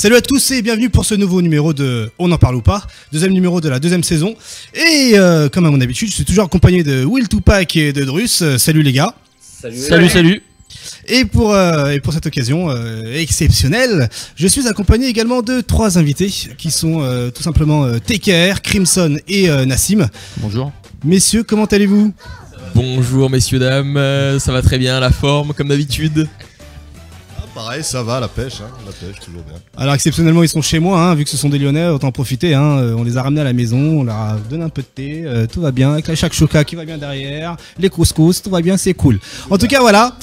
Salut à tous et bienvenue pour ce nouveau numéro de On en parle ou pas, deuxième numéro de la deuxième saison. Et comme à mon habitude, je suis toujours accompagné de Will Tupac et de Drus. Salut les gars. Salut. Et pour cette occasion exceptionnelle, je suis accompagné également de trois invités qui sont tout simplement TKR, Crimson et Nassim. Bonjour. Messieurs, comment allez-vous ? Bonjour messieurs, dames, ça va très bien, la forme comme d'habitude. Pareil, ça va, la pêche, toujours bien. Alors exceptionnellement ils sont chez moi, vu que ce sont des Lyonnais, autant en profiter, on les a ramenés à la maison, on leur a donné un peu de thé, tout va bien, avec la shakshuka qui va bien derrière, les couscous, tout va bien, c'est cool. En tout cas voilà,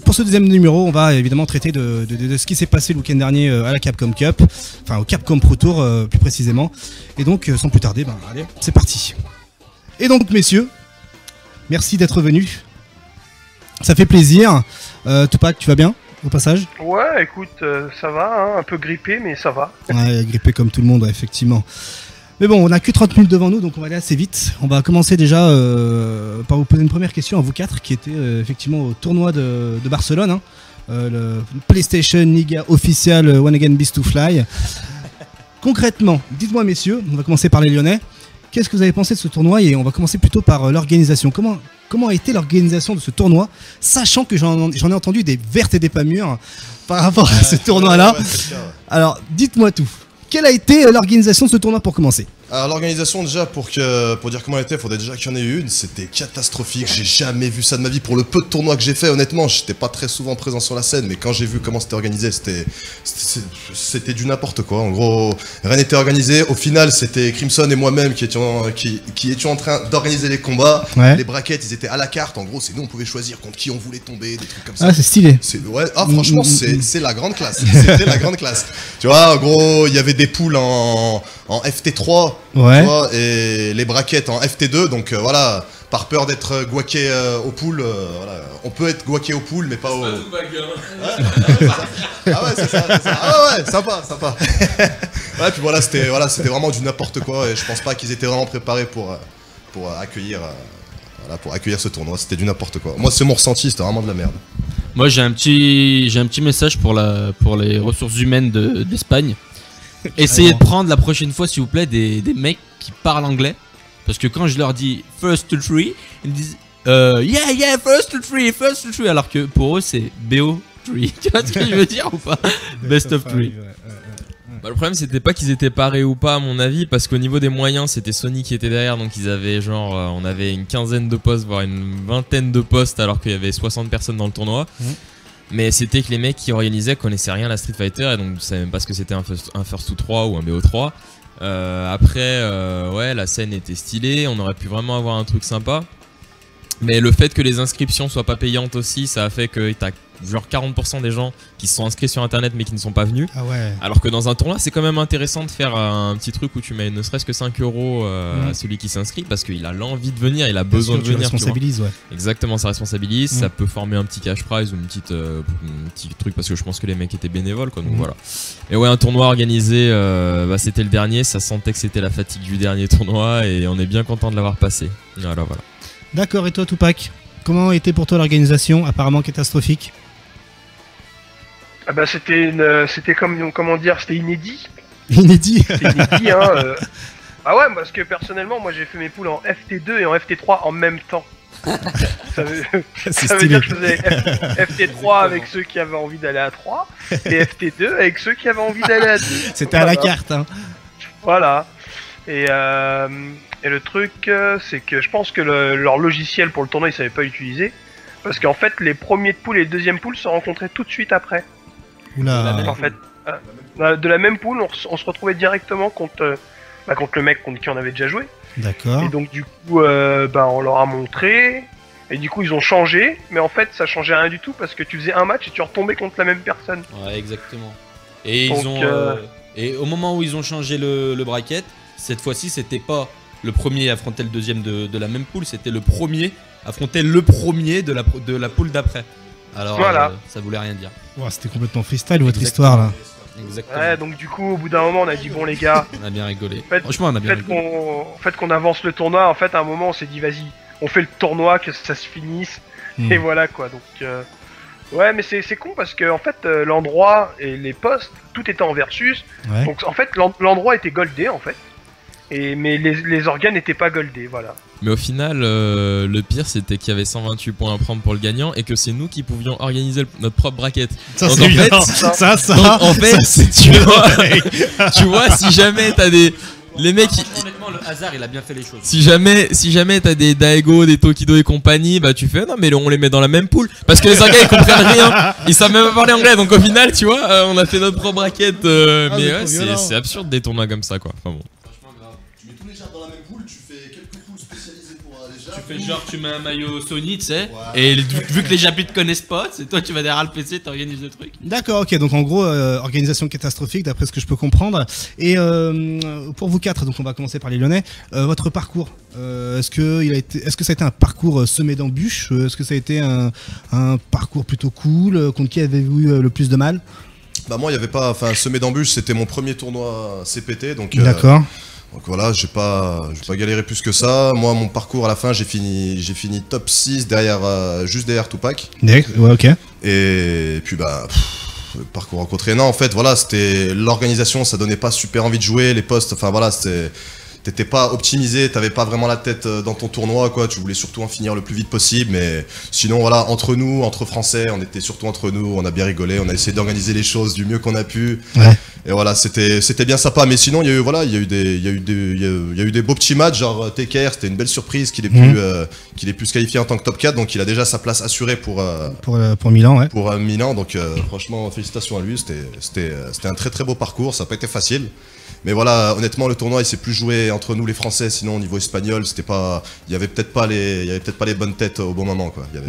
pour ce deuxième numéro, on va évidemment traiter de ce qui s'est passé le week-end dernier à la Capcom Cup, enfin au Capcom Pro Tour plus précisément, et donc sans plus tarder, allez, c'est parti. Et donc messieurs, merci d'être venus, ça fait plaisir. Tupac, tu vas bien ? Au passage. Ouais, écoute, ça va, un peu grippé, mais ça va. Ouais, grippé comme tout le monde, ouais, effectivement. Mais bon, on a que 30 minutes devant nous, donc on va aller assez vite. On va commencer déjà par vous poser une première question à vous quatre, qui était effectivement au tournoi de Barcelone, le PlayStation Liga Official One Again Beast to Fly. Concrètement, dites-moi messieurs, on va commencer par les Lyonnais. Qu'est-ce que vous avez pensé de ce tournoi ? Et on va commencer plutôt par l'organisation. Comment a été l'organisation de ce tournoi, sachant que j'en ai entendu des vertes et des pas mûres par rapport à ce tournoi-là. Alors, dites-moi tout. Quelle a été l'organisation de ce tournoi pour commencer ? Alors l'organisation déjà, pour dire comment elle était, il faudrait déjà qu'il y en ait une. C'était catastrophique, j'ai jamais vu ça de ma vie. Pour le peu de tournois que j'ai fait, honnêtement, j'étais pas très souvent présent sur la scène, mais quand j'ai vu comment c'était organisé, c'était du n'importe quoi. En gros, rien n'était organisé. Au final, c'était Crimson et moi-même qui étions en train d'organiser les combats. Ouais. Les brackets, ils étaient à la carte. En gros, c'est nous, on pouvait choisir contre qui on voulait tomber, des trucs comme ça. Ah, c'est stylé. Ouais. Ah, franchement, c'est la grande classe. C'était la grande classe. Tu vois, en gros, il y avait des poules en FT3. Ouais. Tu vois, et les brackets en FT2, donc voilà, par peur d'être guaqué au pool, voilà, on peut être guaqué au pool, mais pas au. Ah ouais, c'est ça. Ah ouais, sympa. Ouais, puis voilà, c'était vraiment du n'importe quoi, et je pense pas qu'ils étaient vraiment préparés pour accueillir ce tournoi. C'était du n'importe quoi. Moi, c'est mon ressenti, c'était vraiment de la merde. Moi, j'ai un petit message pour les ressources humaines d'Espagne. Essayez de prendre la prochaine fois, s'il vous plaît, des mecs qui parlent anglais. Parce que quand je leur dis first to three, ils me disent yeah, first to three. Alors que pour eux, c'est BO3. Tu vois ce que je veux dire ou pas? Best of three. Bah, le problème, c'était pas qu'ils étaient parés ou pas, à mon avis, parce qu'au niveau des moyens, c'était Sony qui était derrière. Donc ils avaient on avait une quinzaine de postes, voire une vingtaine de postes, alors qu'il y avait 60 personnes dans le tournoi. Mais c'était que les mecs qui organisaient connaissaient rien à la Street Fighter, et donc je savais même pas ce que c'était un First to 3 ou un BO3. Ouais, la scène était stylée, on aurait pu vraiment avoir un truc sympa. Mais le fait que les inscriptions soient pas payantes aussi, ça a fait que t'as genre 40% des gens qui se sont inscrits sur internet mais qui ne sont pas venus. Ah ouais. Alors que dans un tournoi, c'est quand même intéressant de faire un petit truc où tu mets ne serait-ce que 5 € à celui qui s'inscrit, parce qu'il a l'envie de venir, il a besoin de venir. Ça responsabilise, ouais. Exactement, ça responsabilise, ça peut former un petit cash prize ou un petit truc, parce que je pense que les mecs étaient bénévoles, quoi, donc voilà. Et ouais, un tournoi organisé, c'était le dernier, ça sentait que c'était la fatigue du dernier tournoi, et on est bien content de l'avoir passé. Voilà. D'accord, et toi Tupac, comment était pour toi l'organisation, apparemment catastrophique? Ah bah c'était c'était inédit. Inédit. C'était inédit, Ah ouais, parce que personnellement, moi j'ai fait mes poules en FT2 et en FT3 en même temps. ça veut dire que je faisais FT3 avec ceux qui avaient envie d'aller à 3 et FT2 avec ceux qui avaient envie d'aller à 2. C'était à la carte, Voilà. Et le truc, c'est que je pense que leur logiciel pour le tournoi, ils savaient pas utiliser. Parce qu'en fait, les premiers de poule et les deuxièmes poules se rencontraient tout de suite après. Oula. En fait, de la même poule, on se retrouvait directement contre le mec contre qui on avait déjà joué. D'accord. Et donc du coup, on leur a montré. Et du coup, ils ont changé. Mais en fait, ça changeait rien du tout parce que tu faisais un match et tu retombais contre la même personne. Ouais, exactement. Et donc, et au moment où ils ont changé le bracket, cette fois-ci, c'était pas le premier affrontait le deuxième de la même poule, c'était le premier affrontait le premier de la poule d'après. Alors voilà. Ça voulait rien dire. Wow, c'était complètement freestyle votre histoire là. Exactement. Ouais, donc du coup, au bout d'un moment, on a dit bon les gars, on a bien rigolé. Franchement, on a bien rigolé. Qu'on avance le tournoi. En fait, à un moment, on s'est dit vas-y, on fait le tournoi, que ça se finisse. Et voilà quoi. Donc Ouais, mais c'est con parce que en fait, l'endroit et les postes, tout était en versus. Ouais. Donc en fait, l'endroit était goldé en fait. Mais les organes n'étaient pas goldés, voilà. Mais au final, le pire c'était qu'il y avait 128 points à prendre pour le gagnant et que c'est nous qui pouvions organiser notre propre bracket. Ça, Donc, c'est en évident. fait, Ça. Donc en fait, tu vois, si jamais t'as des... Les mecs, Honnêtement, le hasard, il a bien fait les choses. si jamais t'as des Daego, des Tokido et compagnie, bah tu fais non mais on les met dans la même poule parce que les Anglais ils comprennent rien, ils savent même pas parler anglais donc au final tu vois on a fait notre propre bracket mais c'est ouais trop violent. c'est absurde des tournois comme ça quoi. Enfin bon. Tu mets tous les jardins dans la même poule, tu fais quelques poules spécialisées pour les jardins. Tu fais genre, tu mets un maillot Sony, tu sais, Ouais. et vu que les Japonais te connaissent pas, c'est toi, tu vas derrière le PC, t'organises le truc. D'accord, ok, donc en gros, organisation catastrophique d'après ce que je peux comprendre. Et pour vous quatre, donc on va commencer par les Lyonnais, votre parcours, est-ce que ça a été un parcours semé d'embûches? Est-ce que ça a été un parcours plutôt cool? Contre qui avez-vous eu le plus de mal? Bah moi, il y avait pas, enfin, semé d'embûches, c'était mon premier tournoi CPT, donc. D'accord. Donc voilà, j'ai pas galéré plus que ça. Moi, mon parcours à la fin, j'ai fini top 6 juste derrière Tupac. Ouais, ok. Et puis bah, le parcours rencontré. Non, en fait, voilà, c'était l'organisation, ça donnait pas super envie de jouer, les postes, enfin voilà, t'étais pas optimisé, t'avais pas vraiment la tête dans ton tournoi, quoi. Tu voulais surtout en finir le plus vite possible, mais sinon, voilà, entre nous, entre Français, on était surtout entre nous, on a bien rigolé, on a essayé d'organiser les choses du mieux qu'on a pu. Ouais. Et voilà, c'était bien sympa. Mais sinon, il y a eu des beaux petits matchs, genre TKR, c'était une belle surprise qu'il ait pu se qualifier en tant que top 4, donc il a déjà sa place assurée pour Milan, ouais. pour Milan. Donc franchement, félicitations à lui. C'était un très très beau parcours. Ça n'a pas été facile. Mais voilà, honnêtement, le tournoi il s'est plus joué entre nous les Français. Sinon, au niveau espagnol, il y avait peut-être pas les bonnes têtes au bon moment, quoi. Il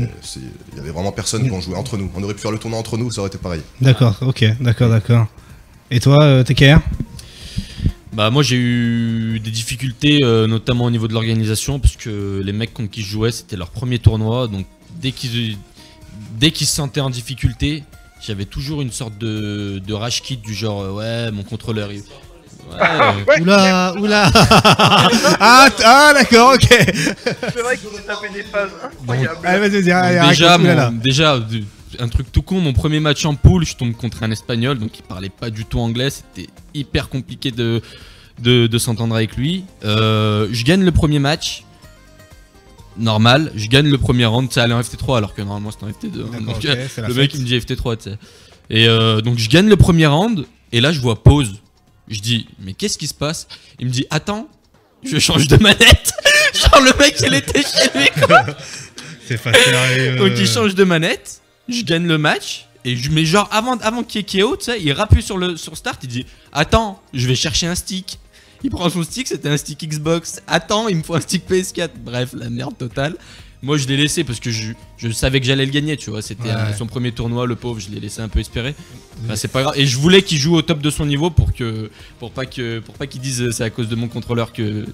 y avait vraiment personne qui en jouait entre nous. On aurait pu faire le tournoi entre nous, ça aurait été pareil. D'accord, ok, d'accord. Et toi, TKR? Bah moi j'ai eu des difficultés notamment au niveau de l'organisation parce que les mecs contre qui je jouais c'était leur premier tournoi, donc dès qu'ils se sentaient en difficulté j'avais toujours une sorte de rage kit du genre ouais mon contrôleur il... Ouais. Oula ah d'accord, ok. C'est vrai que tu tapé des phases incroyables. Allez, vas-y, Donc, déjà, un truc tout con, mon premier match en poule, je tombe contre un espagnol, donc il parlait pas du tout anglais, c'était hyper compliqué de s'entendre avec lui. Je gagne le premier match, normal, je gagne le premier round, ça allait en FT3 alors que normalement c'était en FT2. Hein, donc, okay, le mec il me dit FT3, tu sais. Et donc je gagne le premier round, et là je vois pause. Je dis, mais qu'est-ce qui se passe? Il me dit, attends, je change de manette. Genre le mec il était chez lui quoi. C'est facile. Donc il change de manette, je gagne le match, et mais genre avant qu'il y ait KO, tu sais, il rappuie sur start, il dit attends, je vais chercher un stick. Il prend son stick, c'était un stick Xbox. Attends, il me faut un stick PS4. Bref, la merde totale. Moi je l'ai laissé parce que je savais que j'allais le gagner, tu vois. C'était son premier tournoi, le pauvre, je l'ai laissé un peu espérer. Enfin, c'est pas grave. Et je voulais qu'il joue au top de son niveau pour pas qu'il dise c'est à cause de mon contrôleur que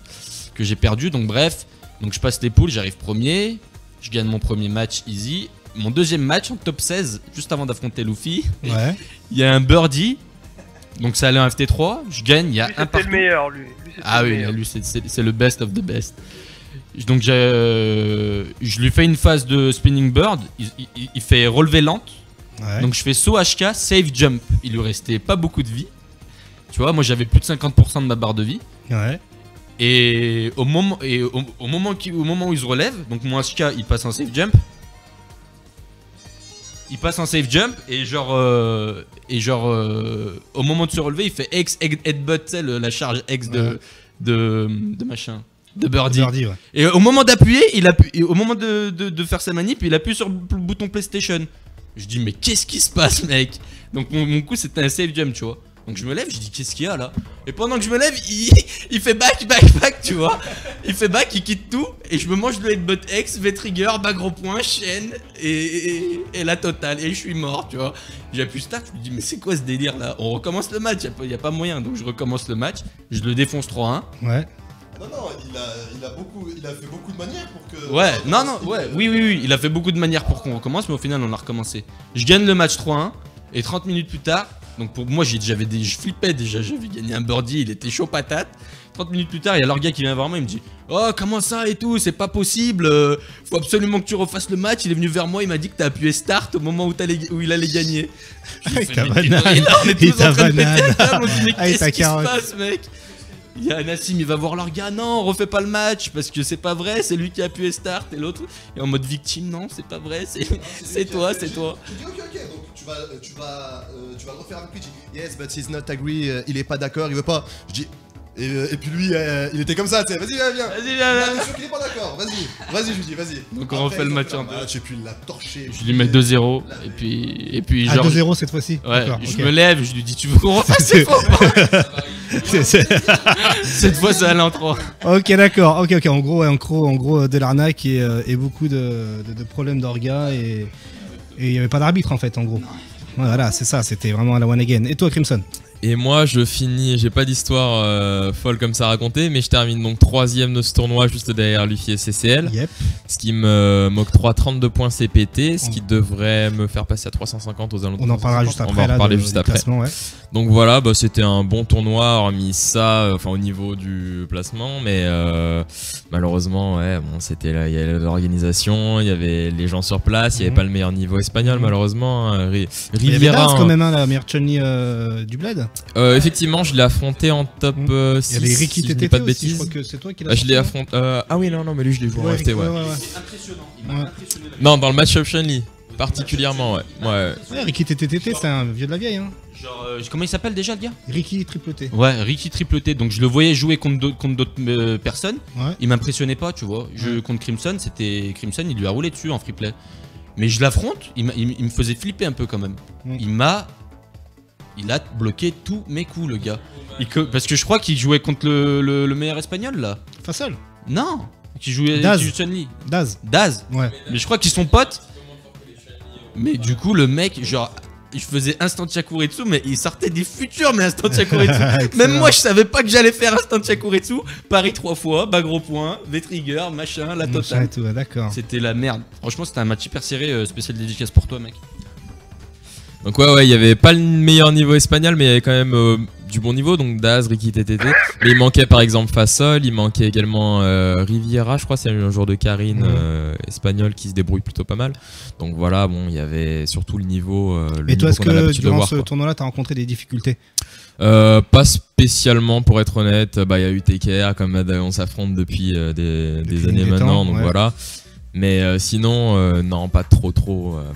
j'ai perdu. Donc bref, donc je passe les poules, j'arrive premier, je gagne mon premier match easy. Mon deuxième match en top 16, juste avant d'affronter Luffy, Ouais. il y a un birdie. Donc ça allait en FT3, je gagne, il y a Lui, un c'était parcours. le meilleur, lui. Ah oui, lui c'est le best of the best. Donc je lui fais une phase de spinning bird, il fait relevé lente. Ouais. Donc je fais saut HK, save jump. Il lui restait pas beaucoup de vie. Tu vois, moi j'avais plus de 50% de ma barre de vie. Ouais. Et au moment où il se relève, donc mon HK il passe en save jump. Il passe en save jump et au moment de se relever, il fait X headbutt, tu sais, la charge X de machin. De birdie. Ouais. Et au moment d'appuyer, au moment de faire sa manip, il appuie sur le bouton PlayStation. Je dis mais qu'est-ce qui se passe mec? Donc mon coup c'était un save jump, tu vois. Donc je me lève, je dis qu'est-ce qu'il y a là? Et pendant que je me lève, il fait back, tu vois. Il fait back, il quitte tout et je me mange le headbutt X, V-trigger, bas gros point, chaîne et la totale. Et je suis mort, tu vois. J'appuie start, je me dis mais c'est quoi ce délire là? On recommence le match, y a pas moyen. Donc je recommence le match, je le défonce 3-1. Ouais. Non, il a fait beaucoup de manières pour que. Ouais, oui, il a fait beaucoup de manières pour qu'on recommence, mais au final on a recommencé. Je gagne le match 3-1 et 30 minutes plus tard, Donc pour moi, je flippais déjà, j'avais gagné un birdie, il était chaud patate. 30 minutes plus tard, il y a leur gars qui vient vers moi, il me dit oh, comment ça et tout, c'est pas possible, faut absolument que tu refasses le match. Il est venu vers moi, il m'a dit que t'as appuyé start au moment où il allait gagner. Ta banane. On est tous en train de péter un câble, on dit mais Ah, qu'est-ce ta qui se carotte. passe, mec? Il y a Nassim, il va voir leur gars, non, on refait pas le match parce que c'est pas vrai, c'est lui qui a appuyé start et l'autre est en mode victime, non, c'est pas vrai, c'est toi, c'est toi. Je dis ok, donc tu vas le refaire avec lui. Je dis yes, but he's not agree, il est pas d'accord, il veut pas. Je dis et puis lui, il était comme ça, tu sais, vas-y, viens. Vas-y, Il viens. est sûr qu'il est pas d'accord, vas-y, je lui dis, vas-y. Donc on refait le match en deux. Et puis il l'a torché. Je lui mets 2-0 et puis À genre 2-0 cette fois-ci. ouais, D'accord, je ok. me lève, je lui dis tu veux qu'on refasse C'est- cette Cette fois ça allait en 3. Ok, d'accord. Ok. En gros, de l'arnaque et beaucoup de problèmes d'orga et il y avait pas d'arbitre en fait, en gros. Ouais, voilà, c'est ça. C'était vraiment à la one again. Et toi, Crimson? Et moi, je finis, j'ai pas d'histoire folle comme ça à raconter, mais je termine donc 3ème de ce tournoi juste derrière Luffy et CCL. Yep. Ce qui m'octroie 32 points CPT, ce qui devrait me faire passer à 350 aux alentours. On en parlera juste On après. va en là, reparler juste du après. classement, ouais. Donc voilà, bah, c'était un bon tournoi, hormis ça, enfin au niveau du placement, mais malheureusement, ouais, bon, c'était là, il y avait l'organisation, il y avait les gens sur place, il y avait pas le meilleur niveau espagnol, malheureusement. Hein. Il y avait Riviera, Daz quand même, hein, la meilleure Chun-Li du bled. effectivement, je l'ai affronté en top 6. Il y avait Ricky si je dis TTT pas de aussi, bêtises. je crois que c'est toi qui l'as Je l'ai sorti, affronté. Ah oui, non, mais lui, je l'ai joué en ouais, FT, ouais. Impressionnant, il m'a Ouais. impressionné. Non, dans le match-up Chun-Li, particulièrement, ouais. Ouais, Ricky TTT, c'est un vieux de la vieille. Hein. Genre comment il s'appelle déjà le gars? Ricky triple T. Ouais, Ricky triple T. Donc je le voyais jouer contre d'autres personnes. Ouais. Il m'impressionnait pas, tu vois. Contre Crimson, Crimson, il lui a roulé dessus en free play. Mais je l'affronte, il me faisait flipper un peu quand même. Il a bloqué tous mes coups, le gars. Parce que je crois qu'il jouait contre le meilleur espagnol là. Fassol. Non, qui jouait Daz. Chun-Li. Daz. Daz. Ouais. Mais je crois qu'ils sont potes. Mais du coup, le mec, genre, je faisais instant Chakuretsu, mais il sortait des futurs, mais instant Chakuretsu. Même moi, je savais pas que j'allais faire instant Chakuretsu. Paris 3 fois, bas gros point, V-trigger, machin, la totale. Et tout, ouais, d'accord. C'était la merde. Franchement, c'était un match hyper serré, spécial dédicace pour toi, mec. Donc ouais, il y avait pas le meilleur niveau espagnol, mais il y avait quand même du bon niveau, donc Daz, Ricky TTT. Mais il manquait par exemple Fassol, il manquait également Riviera, je crois, c'est un joueur de Karine espagnol qui se débrouille plutôt pas mal. Donc voilà, bon, il y avait surtout le niveau. Et toi, est-ce qu'on a que l'habitude de durant voir, ce quoi. tournoi-là, t'as rencontré des difficultés? Pas spécialement, pour être honnête. Bah, il y a eu TKR, comme on s'affronte depuis des années des maintenant, temps, donc ouais. voilà. Mais sinon, non, pas trop.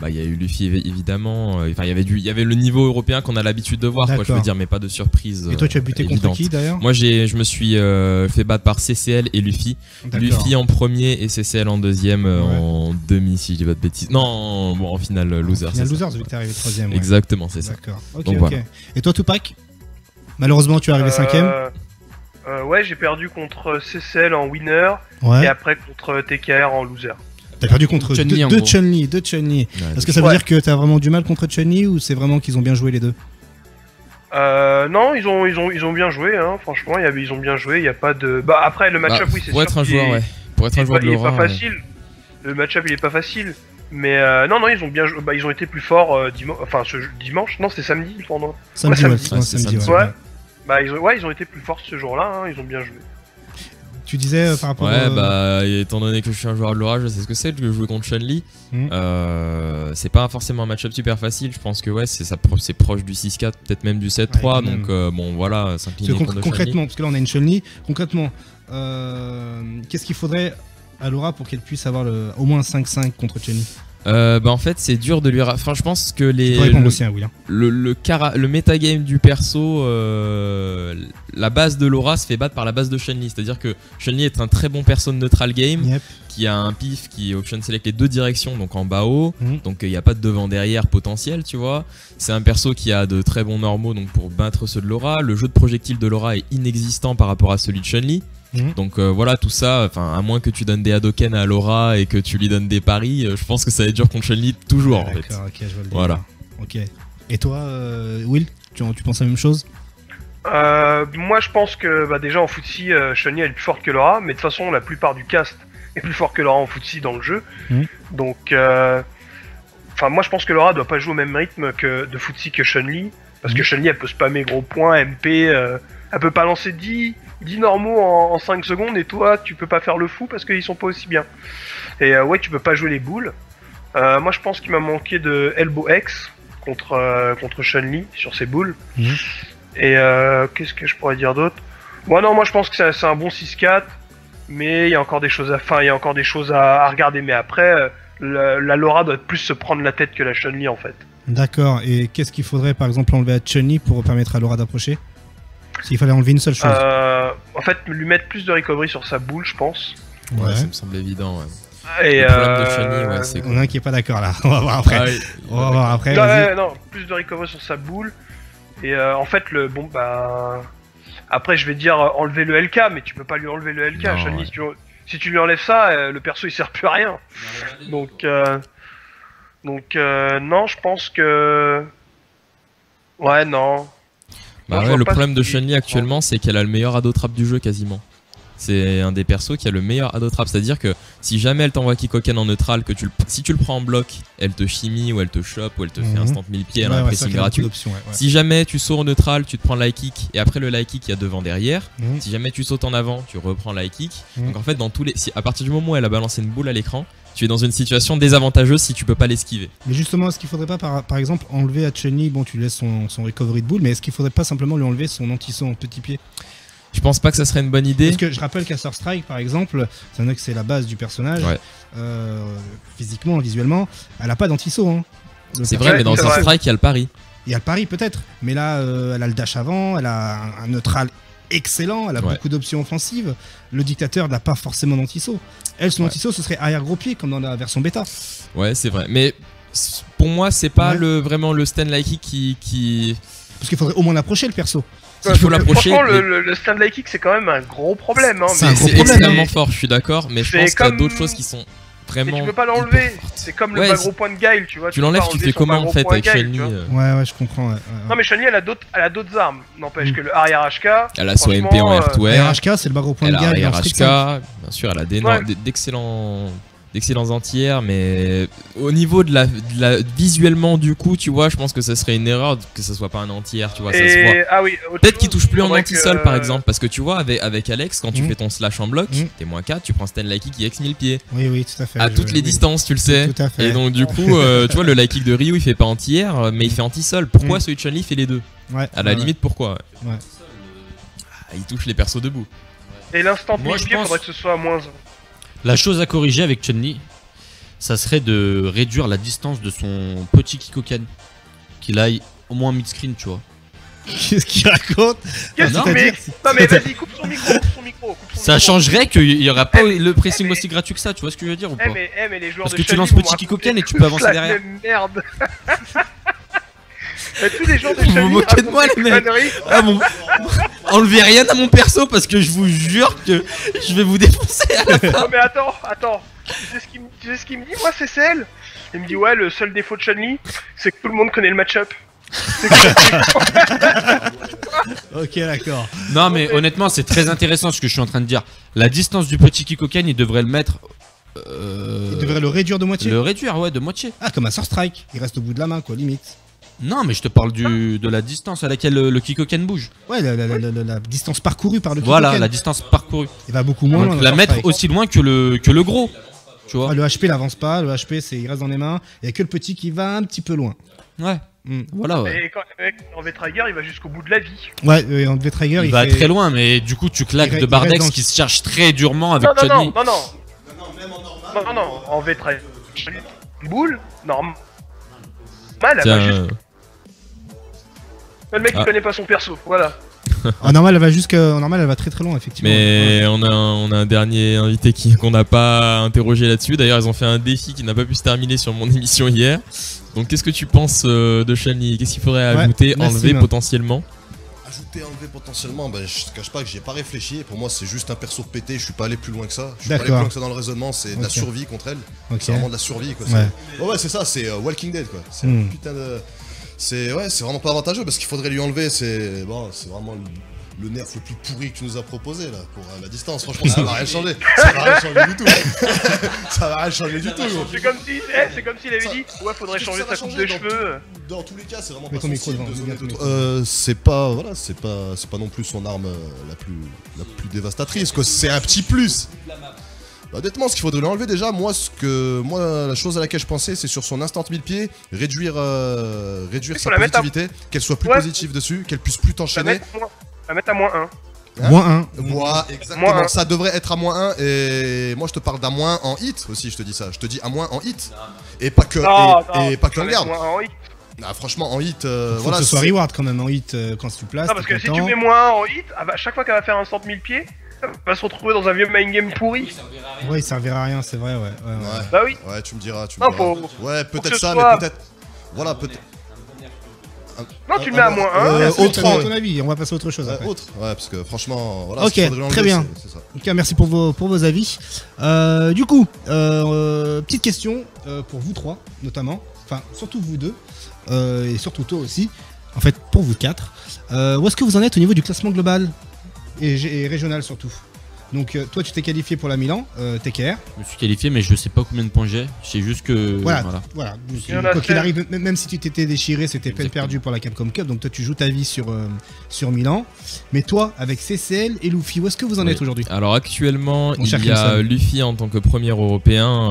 Bah, il y a eu Luffy évidemment. Enfin, il y avait le niveau européen qu'on a l'habitude de voir, quoi, je veux D'accord. dire, mais pas de surprise. Et toi, tu as buté contre évidente. qui d'ailleurs? Moi, je me suis fait battre par CCL et Luffy. D'accord. Luffy en premier et CCL en deuxième, en demi, si je dis pas de bêtises. Non, bon, en finale loser. Final c'est ça. loser, vu que t'es arrivé 3ème. Ouais. Exactement, c'est ça. D'accord. Ok, Donc ok. voilà. Et toi, Tupac? Malheureusement, tu es arrivé 5ème. Ouais, j'ai perdu contre CCL en winner et Ouais. après contre TKR en loser. T'as perdu contre Chun-Li, en deux gros. Chun-Li. Deux Chun-Li. Ouais, Est-ce que ça veut Ouais. dire que t'as vraiment du mal contre Chun-Li ou c'est vraiment qu'ils ont bien joué les deux? Non, ils ont bien joué, hein. Franchement, ils ont bien joué. Il y a pas de. Bah après le match-up, oui, c'est pour sûr. être un qu'il joueur, est- ouais. Pour être un joueur de il est Laura. pas facile. Le match-up, il est pas facile. Mais non, ils ont bien joué. Bah, ils ont été plus forts dimanche. Enfin, dimanche. Non, c'était samedi le tournoi. Samedi, Ouais, ouais. samedi. Ouais, c'est samedi, samedi. ouais. Ouais. Bah, ils ont été plus forts ce jour-là. Hein. Ils ont bien joué. Tu disais par rapport Ouais, bah, étant donné que je suis un joueur de Laura, je sais ce que c'est de jouer contre Chun-Li. Mhm. C'est pas forcément un match-up super facile. Je pense que ouais, c'est proche du 6-4, peut-être même du 7-3. Ouais, quand donc bon, voilà, s'incliner Parce que contre concrètement, parce que là on a une Chun-Li, concrètement, qu'est-ce qu'il faudrait à Laura pour qu'elle puisse avoir au moins 5-5 contre Chun-Li? Bah en fait, c'est dur de lui. Enfin, je pense que Tu peux répondre aussi à Will. Hein. le metagame du perso, la base de Laura se fait battre par la base de Chun-Li. C'est-à-dire que Chun-Li est un très bon perso de neutral game, Yep. qui a un pif qui option select les deux directions, donc en bas haut. Mhm. Donc il n'y a pas de devant derrière potentiel, tu vois. C'est un perso qui a de très bons normaux, donc pour battre ceux de Laura. Le jeu de projectile de Laura est inexistant par rapport à celui de Chun-Li. Mhm. Donc voilà, tout ça, enfin à moins que tu donnes des Hadoken à Laura et que tu lui donnes des paris, je pense que ça va être dur contre Chun-Li toujours en fait. D'accord, ok, je vois le Voilà. délire. Ok. Et toi, Will, tu penses la même chose? Moi, je pense que bah, déjà en footsie, Chun-Li elle est plus forte que Laura, mais de toute façon, la plupart du cast est plus fort que Laura en footsie dans le jeu. Mhm. Donc, enfin, moi, je pense que Laura doit pas jouer au même rythme de footsie que Chun-Li. Parce que Chun-Li, elle peut spammer gros points, MP, elle peut pas lancer 10 normaux en 5 secondes, et toi, tu peux pas faire le fou parce qu'ils sont pas aussi bien. Et ouais, tu peux pas jouer les boules. Moi, je pense qu'il m'a manqué de Elbow X contre Chun-Li sur ses boules. Et qu'est-ce que je pourrais dire d'autre? Moi je pense que c'est un bon 6-4, mais il y a encore des choses à regarder. Mais après, la Laura doit plus se prendre la tête que la Chun-Li en fait. D'accord, et qu'est-ce qu'il faudrait par exemple enlever à Chun-Li pour permettre à Laura d'approcher? S'il fallait enlever une seule chose. En fait, lui mettre plus de recovery sur sa boule, je pense. Ouais, ça me semble évident. Ouais. Et le problème de Chun-Li, ouais, c'est On a un qui est pas d'accord là, on va voir après. Ah, oui. On va voir après. Non, plus de recovery sur sa boule. Et en fait, après, je vais dire enlever le LK, mais tu peux pas lui enlever le LK. Chun-Li, si tu lui enlèves ça, le perso il sert plus à rien. Donc, non, je pense que. Ouais, non. Bah ouais, le problème de Chun-Li actuellement, c'est qu'elle a le meilleur ado trap du jeu quasiment. C'est un des persos qui a le meilleur ado trap, c'est-à-dire que si jamais elle t'envoie Kikoken en neutral, si tu le prends en bloc, elle te chimie ou elle te chope ou elle te fait instant 1000 pieds, elle a un pressing gratuit. Si jamais tu sautes au neutral, tu te prends l'high kick et après le high kick il y a devant derrière. Si jamais tu sautes en avant, tu reprends l'high kick. Donc en fait à partir du moment où elle a balancé une boule à l'écran, tu es dans une situation désavantageuse si tu peux pas l'esquiver. Mais justement, est-ce qu'il faudrait pas par exemple enlever à Chun-Li, bon tu laisses son recovery de boule, mais est-ce qu'il faudrait pas simplement lui enlever son anti-saut en petit pied? Je pense pas que ça serait une bonne idée. Parce que je rappelle qu'à Sur Strike par exemple, c'est la base du personnage, physiquement, visuellement, elle a pas d'anti-saut. Hein. C'est vrai, mais dans Sur Strike il y a le pari. Il y a le pari peut-être, mais là elle a le dash avant, elle a un neutral excellent, elle a beaucoup d'options offensives. Le dictateur n'a pas forcément d'anti-saut. Elle, son anti-saut, ce serait arrière gros pied comme dans la version bêta. Ouais, c'est vrai, mais pour moi c'est pas vraiment le stand like qui... Parce qu'il faudrait au moins l'approcher le perso. Il faut l'approcher. Franchement, le stand like kick c'est quand même un gros problème. Hein, c'est extrêmement fort, je suis d'accord, mais je pense qu'il y a d'autres choses qui sont vraiment. Mais tu peux pas l'enlever. C'est comme le bas gros point de Guile, tu vois. Tu l'enlèves, tu fais comment en fait avec Chun-Li? Ouais, je comprends. Non, mais Chun-Li elle a d'autres armes. N'empêche que le arrière HK. Elle a soit MP en R2R. Arrière HK, c'est le bas gros point de Guile. Arrière HK, bien sûr, elle a d'excellents anti-air, mais au niveau de la visuellement du coup, tu vois, je pense que ça serait une erreur que ça soit pas un anti-air, tu vois, ça se voit. Ah oui, peut-être qu'il touche plus en anti-sol par exemple, parce que tu vois avec Alex quand tu fais ton slash en bloc, t'es -4, tu prends stand light kick qui X 1000 pieds. Oui, tout à fait. À toutes les distances, tu le sais. Tout à fait. Et donc du coup, tu vois le light kick de Ryu, il fait pas anti-air, mais il fait anti-sol. Pourquoi celui de Chun-Li fait les deux? À la limite, pourquoi? Il touche les persos debout. Et l'instant pied, faudrait que ce soit -1. La chose à corriger avec Chun-Li, ça serait de réduire la distance de son petit Kikoken. Qu'il aille au moins mid-screen, tu vois. Qu'est-ce qu'il raconte? Non mais vas-y, coupe son micro. Ça changerait qu'il y aura pas le pressing aussi gratuit que ça, tu vois ce que je veux dire ou pas? Mais les joueurs parce que tu lances petit Kikoken et tu peux avancer derrière. Merde. Tous les gens de vous vous moquez de moi les mecs. Enlevez rien à mon perso parce que je vous jure que je vais vous défoncer à la fin. Non mais attends. Tu sais ce qu'il me dit moi CCL? Il me dit ouais, le seul défaut de Chun-Li c'est que tout le monde connaît le match-up. Ok, d'accord. Non mais honnêtement c'est très intéressant ce que je suis en train de dire. La distance du petit Kikoken il devrait le mettre... Il devrait le réduire de moitié? Le réduire, ouais, de moitié. Ah, comme un Sur Strike, il reste au bout de la main quoi, limite. Non mais je te parle de la distance à laquelle le Kikoken bouge. Ouais, la distance parcourue par le Kikoken. Voilà, la distance parcourue. Il va beaucoup moins loin. La mettre aussi loin que le gros. Tu vois. Le HP n'avance pas, le HP il reste dans les mains, il n'y a que le petit qui va un petit peu loin. Ouais. Voilà, ouais. Et en V-Trigger il va jusqu'au bout de la vie. Ouais, en V-Trigger il va très loin, mais du coup tu claques de Bardex qui se charge très durement avec Chun-Li. Non, en V-Trigger. Boule, normal. Le mec il connaît pas son perso, voilà. En normal elle va très très loin effectivement. Mais on a un dernier invité qu'on n'a pas interrogé là-dessus. D'ailleurs ils ont fait un défi qui n'a pas pu se terminer sur mon émission hier. Donc qu'est-ce que tu penses de Chun-Li? Qu'est-ce qu'il faudrait ajouter, enlever potentiellement? Enlever potentiellement, je te cache pas que j'y ai pas réfléchi. Pour moi c'est juste un perso pété, je suis pas allé plus loin que ça. Je suis pas allé plus loin que ça dans le raisonnement, c'est de la survie contre elle. C'est vraiment de la survie quoi. Ouais c'est ça, c'est Walking Dead quoi. C'est putain de... C'est vraiment pas avantageux parce qu'il faudrait lui enlever, c'est vraiment le nerf le plus pourri que tu nous as proposé là pour la distance. Franchement, ça va rien changer. Ça va rien changer du tout. Ça va rien changer du tout. Gros. C'est comme s'il avait dit ouais, faudrait changer sa coupe de cheveux. Dans tous les cas, c'est vraiment Mais pas ton son micro style devant, de zone. C'est pas voilà, c'est pas non plus son arme la plus dévastatrice quoi. C'est un petit plus. Honnêtement, ce qu'il faudrait lui enlever déjà, moi, la chose à laquelle je pensais, c'est sur son instant 1000 pieds, réduire sa positivité, qu'elle soit plus positive dessus, qu'elle puisse plus t'enchaîner. La mettre à -1. Hein Moins 1. Exactement, -1. Ça devrait être à -1, et moi je te parle d'un moins en hit aussi, je te dis ça. Je te dis à moins en hit. Et pas que, pas que en garde. Ah, franchement, en hit, faut que ce soit reward quand même en hit quand tu places. Non, parce que si tu mets moins 1 en hit, chaque fois qu'elle va faire un 100 000 pieds, elle va se retrouver dans un vieux mind game pourri. Ouais, il servira à rien, c'est vrai, ouais. Bah oui. Ouais, tu me diras. Ouais, peut-être ça, mais peut-être. Voilà, peut-être. Non, tu le mets à -1. Autre, à ton avis, on va passer à autre chose après. Autre, ouais, parce que franchement, voilà. Ok, très bien. Ok, merci pour vos avis. Du coup, petite question pour vous trois, notamment. Enfin, surtout vous deux. Et surtout toi aussi. En fait, pour vous quatre. Où est-ce que vous en êtes au niveau du classement global et régional surtout? Donc toi tu t'es qualifié pour la Milan, TKR. Je me suis qualifié mais je sais pas combien de points j'ai. C'est juste que... Voilà. Quoi qu'il arrive, même si tu t'étais déchiré, c'était peine perdue pour la Capcom Cup. Donc toi tu joues ta vie sur Milan. Mais toi avec CCL et Luffy, où est-ce que vous en êtes aujourd'hui? Alors actuellement il y a Luffy en tant que premier européen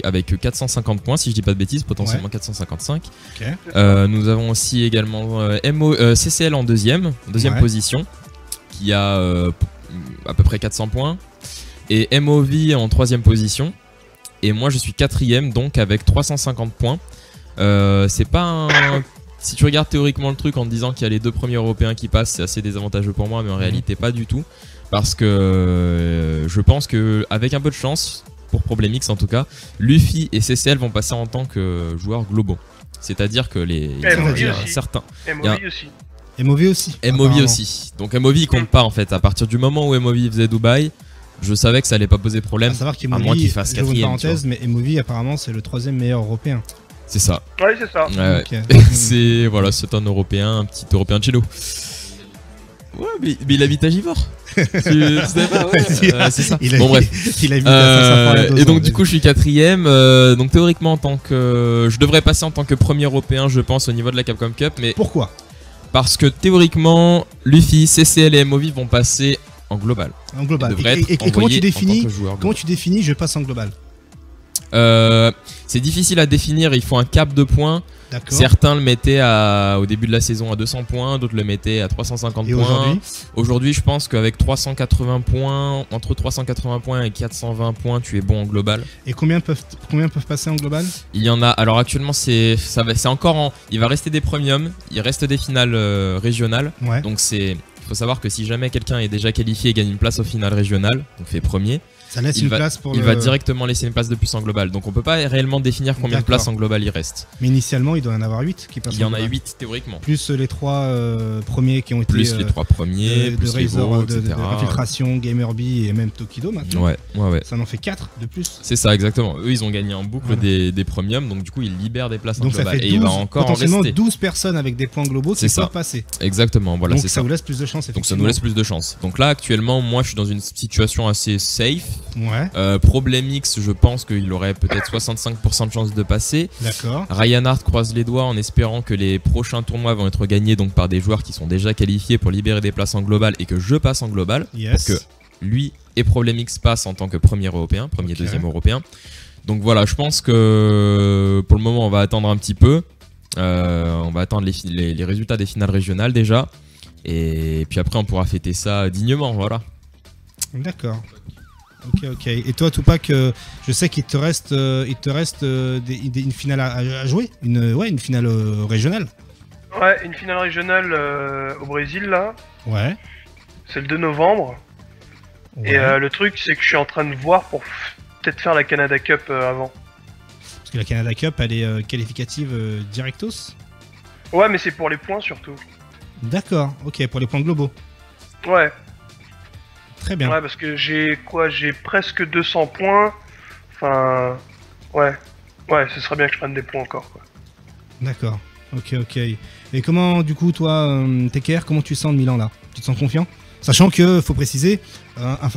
avec 450 points si je dis pas de bêtises, potentiellement 455. Okay. Nous avons aussi également CCL en deuxième position qui a à peu près 400 points, et MOV en troisième position, et moi je suis quatrième donc avec 350 points. C'est pas un... Si tu regardes théoriquement le truc en te disant qu'il y a les deux premiers européens qui passent, c'est assez désavantageux pour moi, mais en réalité pas du tout, parce que je pense que avec un peu de chance, pour Problemix en tout cas, Luffy et CCL vont passer en tant que joueurs globaux, c'est-à-dire que certains... MOV aussi. MOV aussi. Donc MOV il compte pas en fait. À partir du moment où MOV faisait Dubaï, je savais que ça allait pas poser problème. À savoir à moins qu'il fasse quatrième. Parenthèse, mais MOV apparemment c'est le 3e meilleur européen. C'est ça. Ouais, c'est ça. Ouais. Okay. C'est un européen, un petit européen chilo. Ouais, mais il habite à Givor. tu savais pas, ouais. C'est ça. Bon bref. Il habite à et donc du coup je suis quatrième. Donc théoriquement en tant que, je devrais passer en tant que premier européen, je pense, au niveau de la Capcom Cup. Mais pourquoi? Parce que théoriquement, Luffy, CCL et MOV vont passer en global. En global. Et comment tu définis je passe en global? C'est difficile à définir, il faut un cap de points. Certains le mettaient au début de la saison à 200 points, d'autres le mettaient à 350 points. Aujourd'hui, je pense qu'avec 380 points, entre 380 points et 420 points, tu es bon en global. Et combien peuvent passer en global? Il y en a, alors actuellement, c'est encore il va rester des premiums, il reste des finales régionales. Ouais. Donc il faut savoir que si jamais quelqu'un est déjà qualifié et gagne une place au final régional, donc fait premier, ça laisse une place pour il va directement laisser une place de plus en global. Donc on peut pas réellement définir combien de places en global il reste. Mais initialement, il doit y en avoir 8 qui passent. Il y en a 8 théoriquement. Plus les 3 premiers qui ont été. Plus les 3 premiers, plus les Razor, de Infiltration, Gamerby et même Tokido maintenant. Ouais. Ça en fait 4 de plus. C'est ça, exactement. Eux, ils ont gagné en boucle des premiums, donc du coup, ils libèrent des places en global. Donc ça fait 12, et il va encore potentiellement en rester 12 personnes avec des points globaux qui peuvent passer. Exactement, voilà, c'est ça. Donc ça vous laisse plus de chance. Donc ça nous laisse plus de chance. Donc là, actuellement, moi, je suis dans une situation assez safe. Ouais. Problemix, je pense qu'il aurait peut-être 65% de chance de passer. D'accord. Ryan Hart croise les doigts en espérant que les prochains tournois vont être gagnés donc par des joueurs qui sont déjà qualifiés pour libérer des places en global et que je passe en global. Yes. Pour que lui et Problemix passent en tant que premier européen, deuxième européen. Donc voilà, je pense que pour le moment on va attendre un petit peu. On va attendre les résultats des finales régionales déjà. Et puis après on pourra fêter ça dignement, voilà. D'accord. Ok. Et toi, Tupac, je sais qu'il te reste, une finale à jouer, une finale régionale. Ouais, une finale régionale au Brésil là. Ouais. C'est le 2 novembre. Ouais. Et le truc, c'est que je suis en train de voir pour peut-être faire la Canada Cup avant. Parce que la Canada Cup, elle est qualificative directos. Ouais, mais c'est pour les points surtout. D'accord. Ok, pour les points globaux. Ouais. Très bien. Ouais, parce que j'ai presque 200 points. Enfin, ouais, ce serait bien que je prenne des points encore, quoi. D'accord. Ok. Et comment, du coup, toi, TKR, comment tu sens le Milan là? Tu te sens confiant? Sachant que, faut préciser,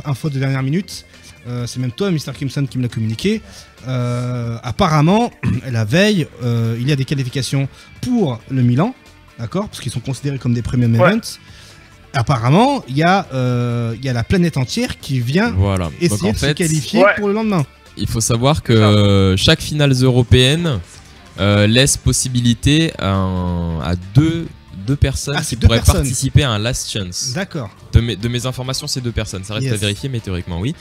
info de dernière minute, c'est même toi, Mr. Crimson, qui me l'a communiqué. Apparemment, la veille, il y a des qualifications pour le Milan, d'accord, parce qu'ils sont considérés comme des premium events. Apparemment, il y a la planète entière qui vient essayer de se qualifier pour le lendemain. Il faut savoir que chaque finale européenne laisse possibilité à deux personnes qui pourraient participer à un last chance. D'accord. De mes informations, c'est 2 personnes. Ça reste à vérifier, mais théoriquement, oui.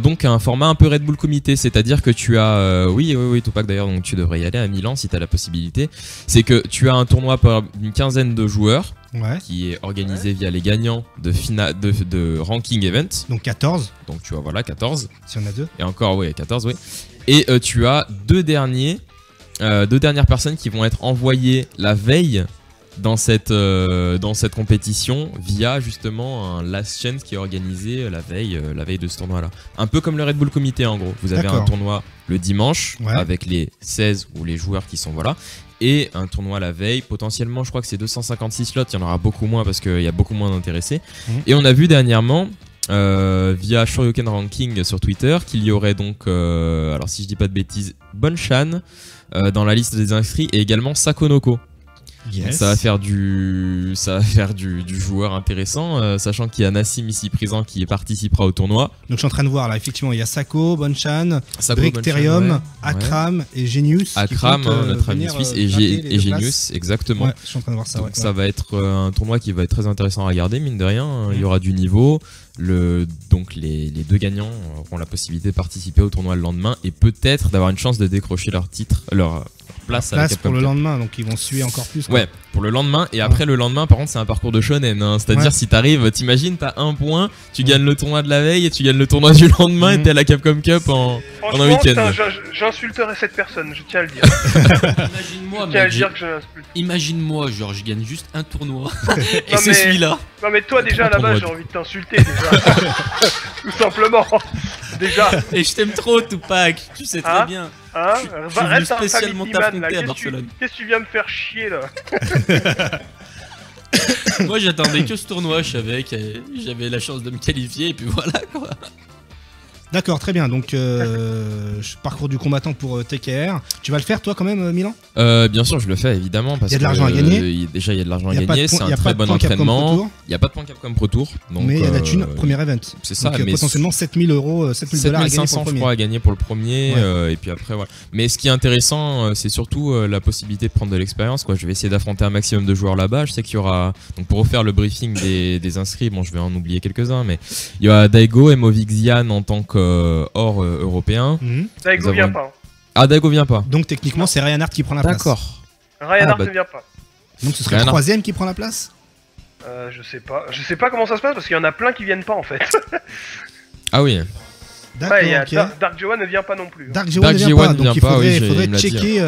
Donc, un format un peu Red Bull Comité, c'est-à-dire que tu as... oui, Tupac d'ailleurs, donc tu devrais y aller à Milan si tu as la possibilité. C'est que tu as un tournoi par une quinzaine de joueurs qui est organisé via les gagnants de ranking event. Donc 14. Donc tu vois, voilà, 14. Si on a 2. Et encore, 14, oui. Et tu as deux dernières personnes qui vont être envoyées la veille dans cette compétition via justement un last chance qui est organisé la veille de ce tournoi là. Un peu comme le Red Bull Comité en gros. Vous avez un tournoi le dimanche avec les 16 ou les joueurs qui sont et un tournoi la veille. Potentiellement je crois que c'est 256 slots, il y en aura beaucoup moins parce qu'il y a beaucoup moins d'intéressés. Et on a vu dernièrement via Shoryuken Ranking sur Twitter qu'il y aurait donc alors si je dis pas de bêtises, Bonchan dans la liste des inscrits et également Sakonoko. Donc ça va faire du joueur intéressant, sachant qu'il y a Nassim ici présent qui participera au tournoi. Donc je suis en train de voir là, effectivement, il y a Sako, Bonchan, Bricterium, Akram et Genius. Akram, notre ami suisse, et Genius, exactement. Je suis en train de voir ça. Donc ça va être un tournoi qui va être très intéressant à regarder, mine de rien. Il y aura du niveau. Donc les 2 gagnants auront la possibilité de participer au tournoi le lendemain et peut-être d'avoir une chance de décrocher leur titre, leur place à la Capcom pour le Cup. lendemain, donc ils vont suer encore plus. Ouais, pour le lendemain. Et après le lendemain, par contre, c'est un parcours de shonen. C'est-à-dire, si t'arrives, t'imagines, t'as 1 point, tu gagnes le tournoi de la veille et tu gagnes le tournoi du lendemain et t'es à la Capcom Cup en un week-end. J'insulterai cette personne, je tiens à le dire. Imagine-moi, genre, je gagne juste un tournoi et c'est celui-là. Non, mais toi, déjà, là-bas, j'ai envie de t'insulter, déjà. Tout simplement. Déjà. Et je t'aime trop, Tupac, tu sais très bien. Je suis venu spécialement t'affronter à Barcelone. Qu'est-ce que tu viens me faire chier là? Moi j'attendais que ce tournoi, je savais que j'avais la chance de me qualifier et puis voilà quoi. D'accord, très bien. Donc, parcours du combattant pour TKR. Tu vas le faire toi quand même, Milan? Bien sûr, je le fais évidemment parce qu'il y a de l'argent à gagner. Déjà, il y a de l'argent à gagner. C'est un très bon entraînement. Il n'y a pas de point Capcom Pro Tour. Mais il y a la thune, premier event. C'est ça. Donc, potentiellement 7000 €, 7000 $ à gagner pour le premier. je crois à gagner pour le premier. Et puis après, voilà. Mais ce qui est intéressant, c'est surtout la possibilité de prendre de l'expérience. Je vais essayer d'affronter un maximum de joueurs là-bas. Je sais qu'il y aura. Donc pour refaire le briefing des inscrits, bon, je vais en oublier quelques-uns, mais il y aura Daigo et Movixian en tant que hors européen. Daigo vient pas. Ah, Daigo vient pas. Donc techniquement, c'est Ryan qui prend la place. D'accord. Ryan ne vient pas. Donc ce serait le 3ème qui prend la place? Je sais pas. Je sais pas comment ça se passe parce qu'il y en a plein qui viennent pas en fait. Ah oui. D'accord. Dark Joa ne vient pas non plus. Dark Joa ne vient pas. Donc il faudrait checker.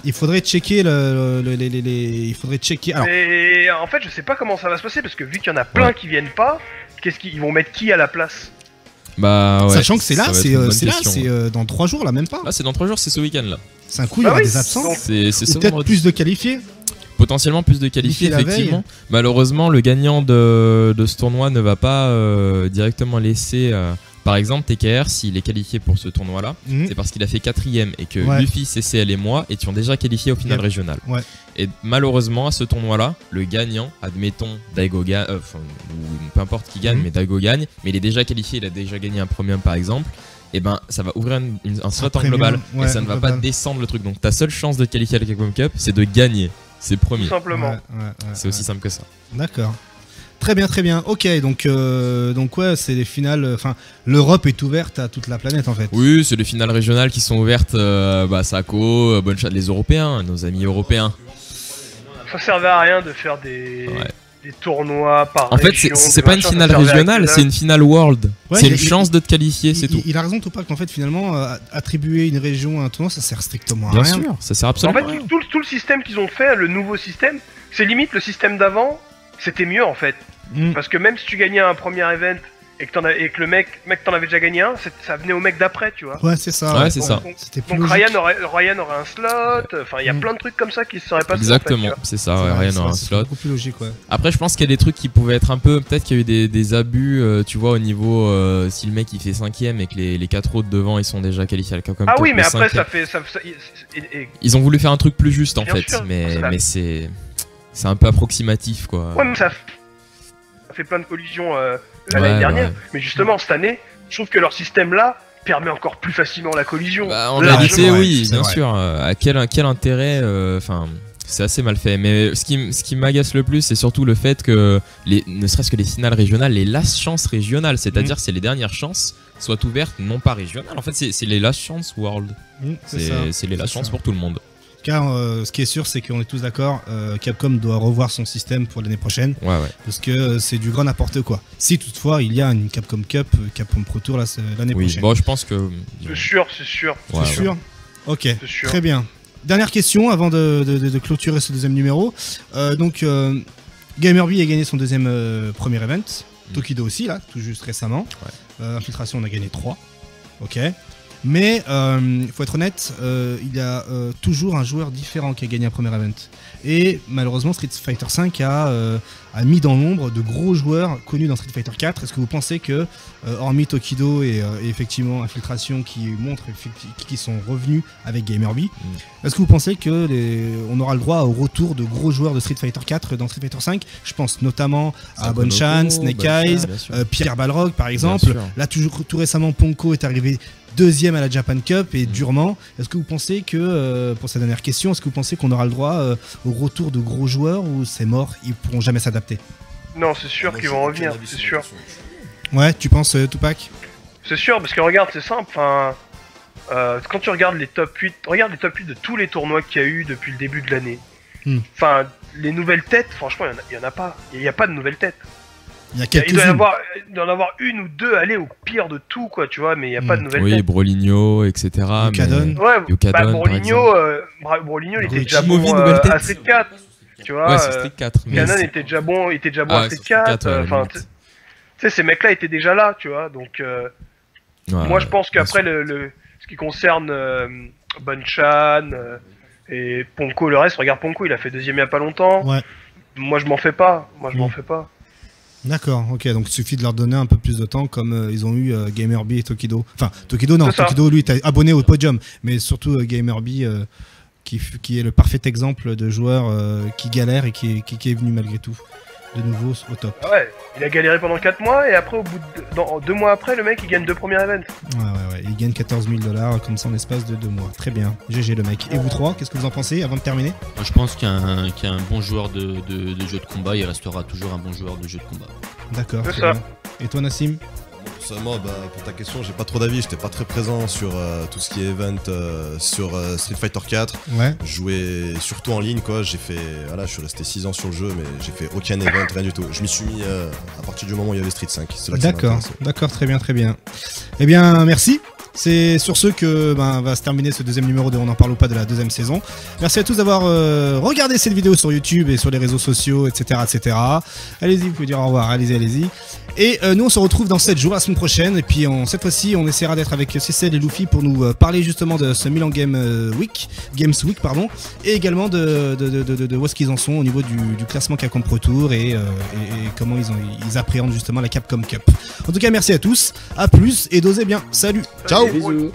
Il faudrait checker il faudrait checker. Alors. Et en fait, je sais pas comment ça va se passer parce que vu qu'il y en a plein qui viennent pas, ils vont mettre qui à la place? Bah ouais. Sachant que c'est dans 3 jours là, même pas. Là, c'est dans 3 jours, c'est ce week-end là. C'est un coup, il y aura des absences. C'est peut-être plus de qualifiés. Potentiellement plus de qualifiés, effectivement. Malheureusement, le gagnant de ce tournoi ne va pas directement laisser. Par exemple, TKR, s'il est qualifié pour ce tournoi-là, c'est parce qu'il a fait 4ème et que Luffy, CCL et moi étions déjà qualifiés au final régional. Et malheureusement, à ce tournoi-là, le gagnant, admettons Daigo gagne, ou peu importe qui gagne, mais Daigo gagne, mais il est déjà qualifié, il a déjà gagné un premium par exemple. Et ben ça va ouvrir un slot en global et ça ne va pas descendre le truc. Donc ta seule chance de qualifier à la Capcom Cup, c'est de gagner. C'est premier. Tout simplement. C'est aussi simple que ça. D'accord. Très bien, très bien. Ok, donc ouais, c'est les finales. Enfin, l'Europe est ouverte à toute la planète en fait. Oui, c'est les finales régionales qui sont ouvertes. Sako, Bonchan, les Européens, nos amis européens. Ça servait à rien de faire des tournois par région. En fait, c'est pas une finale régionale, c'est une finale world. C'est une chance de te qualifier, c'est tout. Il a raison, Tupac, qu'en fait, finalement, attribuer une région à un tournoi, ça sert strictement à rien. Bien sûr, ça sert absolument à rien. En fait, tout le système qu'ils ont fait, le nouveau système, c'est limite le système d'avant, c'était mieux en fait. Parce que même si tu gagnais un premier event et que le mec t'en avait déjà gagné un, ça venait au mec d'après, tu vois. Ouais, c'est ça. Ouais, c'est ça. C'était plus Donc logique. Ryan aurait un slot, enfin il y a plein de trucs comme ça qui se seraient passés. Exactement, en fait, c'est ça, C'est ouais, vrai, Ryan c'est aura un vrai, c'est slot. beaucoup plus logique, ouais. Après, je pense qu'il y a des trucs qui pouvaient être un peu. Peut-être qu'il y a eu des abus, tu vois, au niveau. Si le mec il fait 5ème et que les 4 autres devant ils sont déjà qualifiés à la Capcom Ah Cup, oui, mais le après 5e. et- Ils ont voulu faire un truc plus juste en Bien fait, sûr, mais ça- c'est un peu approximatif quoi. ouais, mais ça fait plein de collisions l'année Ouais, dernière. ouais. Mais justement, cette année, je trouve que leur système là permet encore plus facilement la collision. Bah, en Largement. réalité, ouais, oui, c'est bien vrai. sûr. À quel intérêt enfin, c'est assez mal fait. Mais ce qui m'agace le plus, c'est surtout le fait que, ne serait-ce que les finales régionales, les last chances régionales, c'est-à-dire c'est les dernières chances, soient ouvertes, non pas régionales. En fait, c'est les last chances world. C'est les last chances pour tout le monde. Car ce qui est sûr, c'est qu'on est tous d'accord, Capcom doit revoir son système pour l'année prochaine, Ouais, ouais. parce que c'est du grand n'importe quoi. Si toutefois il y a une Capcom Cup, Capcom Pro Tour l'année Oui, prochaine. bon, je pense que. C'est sûr, c'est sûr. Ouais, C'est sûr. Ok, C'est sûr. très bien. Dernière question avant de clôturer ce deuxième numéro. Gamerby a gagné son deuxième premier event. Tokido aussi, là, tout juste récemment. Infiltration, on a gagné 3. Ok. Mais, faut être honnête, il y a toujours un joueur différent qui a gagné un premier event. Et malheureusement, Street Fighter V a mis dans l'ombre de gros joueurs connus dans Street Fighter 4. Est-ce que vous pensez que, hormis Tokido et effectivement Infiltration qui montrent qui sont revenus avec Gamerby, est-ce que vous pensez que on aura le droit au retour de gros joueurs de Street Fighter 4 dans Street Fighter 5? Je pense notamment à Bonchan, Snake Eyes, Pierre Balrog par exemple. sûr. Là, tout récemment, Ponko est arrivé deuxième à la Japan Cup et durement. Est-ce que vous pensez que, pour cette dernière question, est-ce que vous pensez qu'on aura le droit au retour de gros joueurs ou c'est mort, ils pourront jamais s'adapter? Non, c'est sûr qu'ils vont revenir, c'est sûr. Ouais, tu penses, Tupac? C'est sûr, parce que regarde, c'est simple, enfin... quand tu regardes les top 8, regarde les top 8 de tous les tournois qu'il y a eu depuis le début de l'année. Enfin, les nouvelles têtes, franchement, il y en a pas. Il n'y a pas de nouvelles têtes. Il y a Il quelques-unes. doit y en avoir une ou deux, allez, au pire de tout, quoi, tu vois, mais il n'y a pas de nouvelles Oui, têtes. Brolinho, etc. Yukadon. Ouais, Yukadon, bah, par Brolinho, Brolinho, il était déjà bon Movie, nouvelle tête. à Street 4, tu vois. Ouais, c'est Street 4. mais Canon c'est- était déjà bon Ah, à ouais, Street sur Street 4, ouais, à la enfin, limite. tu sais, ces mecs-là étaient déjà là, tu vois, donc... Ouais, moi, je pense bien qu'après, ce qui concerne Bonchan et Ponko, le reste, regarde Ponko, il a fait deuxième il y a pas longtemps. Ouais. Moi, je m'en fais pas. Moi, je m'en fais pas. D'accord, ok, donc il suffit de leur donner un peu plus de temps comme ils ont eu Gamerby et Tokido. Enfin, Tokido non, C'est ça. Tokido lui était abonné au podium, mais surtout Gamerby qui est le parfait exemple de joueur qui galère et qui est venu malgré tout de nouveau au top. Ah ouais, il a galéré pendant 4 mois et après, au bout de 2 mois après, le mec il gagne 2 premiers events. Ouais, il gagne 14 000 $ comme ça en l'espace de 2 mois. Très bien, GG le mec. Et vous trois, qu'est-ce que vous en pensez avant de terminer? Moi, je pense qu'un bon joueur de jeu de combat, il restera toujours un bon joueur de jeu de combat. D'accord, C'est très ça. bien. Et toi Nassim? Personnellement, pour ta question, j'ai pas trop d'avis. J'étais pas très présent sur tout ce qui est event sur Street Fighter 4. Ouais. Je jouais surtout en ligne, quoi. J'ai fait, voilà, je suis resté 6 ans sur le jeu, mais j'ai fait aucun event, rien du tout. Je m'y suis mis à partir du moment où il y avait Street 5. C'est là que ça m'a D'accord, intéressé. d'accord, très bien, très bien. Eh bien, merci. C'est sur ce que va se terminer ce deuxième numéro de On n'en parle pas de la deuxième saison. Merci à tous d'avoir regardé cette vidéo sur YouTube et sur les réseaux sociaux, etc. etc. Allez-y, vous pouvez dire au revoir, allez-y. Et nous on se retrouve dans 7 jours la semaine prochaine. Et puis cette fois-ci on essaiera d'être avec Cécile et Luffy pour nous parler justement de ce Milan Games Week, pardon, et également de où est-ce qu'ils en sont au niveau du classement Capcom Pro Tour et comment ils appréhendent justement la Capcom Cup. En tout cas merci à tous, à plus et dosez bien, salut. Ciao. Bisous.